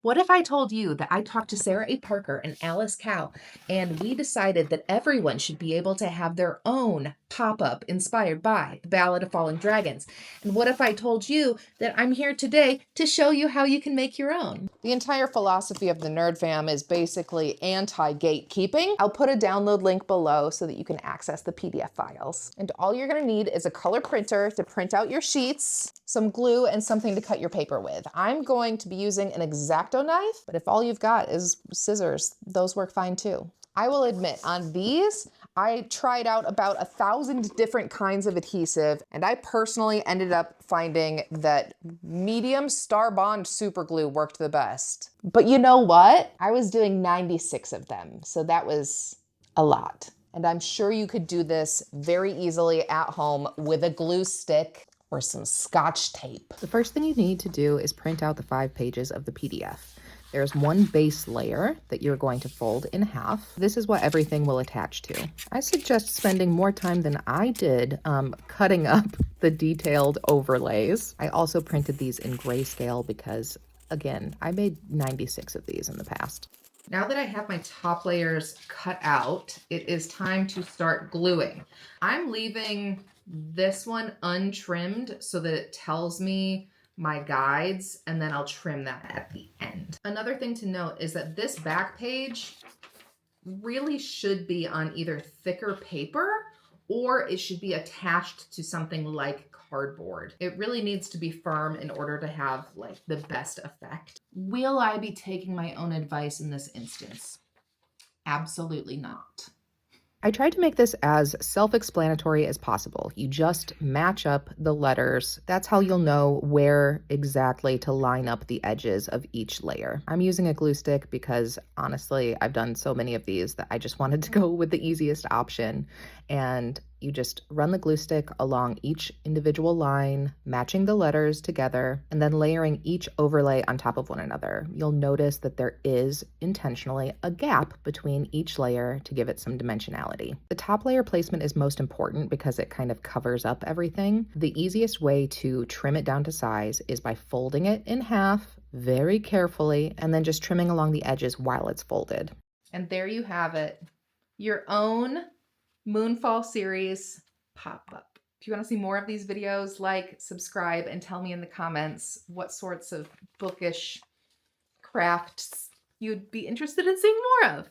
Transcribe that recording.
What if I told you that I talked to Sarah A. Parker and Alice Cao, and we decided that everyone should be able to have their own pop-up inspired by the Ballad of Falling Dragons? And what if I told you that I'm here today to show you how you can make your own? The entire philosophy of the Nerd Fam is basically anti-gatekeeping. I'll put a download link below so that you can access the PDF files. And all you're gonna need is a color printer to print out your sheets, some glue, and something to cut your paper with. I'm going to be using an X-Acto knife, but if all you've got is scissors, those work fine too. I will admit, on these, I tried out about 1,000 different kinds of adhesive, and I personally ended up finding that medium Star Bond super glue worked the best. But you know what? I was doing 96 of them, so that was a lot. And I'm sure you could do this very easily at home with a glue stick or some Scotch tape. The first thing you need to do is print out the 5 pages of the PDF. There's one base layer that you're going to fold in half. This is what everything will attach to. I suggest spending more time than I did cutting up the detailed overlays. I also printed these in grayscale because, again, I made 96 of these in the past. Now that I have my top layers cut out, it is time to start gluing. I'm leaving this one untrimmed so that it tells me my guides, and then I'll trim that at the end. Another thing to note is that this back page really should be on either thicker paper or it should be attached to something like cardboard. It really needs to be firm in order to have like the best effect. Will I be taking my own advice in this instance? Absolutely not. I tried to make this as self-explanatory as possible. You just match up the letters. That's how you'll know where exactly to line up the edges of each layer. I'm using a glue stick because honestly, I've done so many of these that I just wanted to go with the easiest option. And you just run the glue stick along each individual line, matching the letters together, and then layering each overlay on top of one another. You'll notice that there is intentionally a gap between each layer to give it some dimensionality. The top layer placement is most important because it kind of covers up everything. The easiest way to trim it down to size is by folding it in half very carefully and then just trimming along the edges while it's folded. And there you have it, your own Moonfall Series pop-up. If you want to see more of these videos, like, subscribe, and tell me in the comments what sorts of bookish crafts you'd be interested in seeing more of.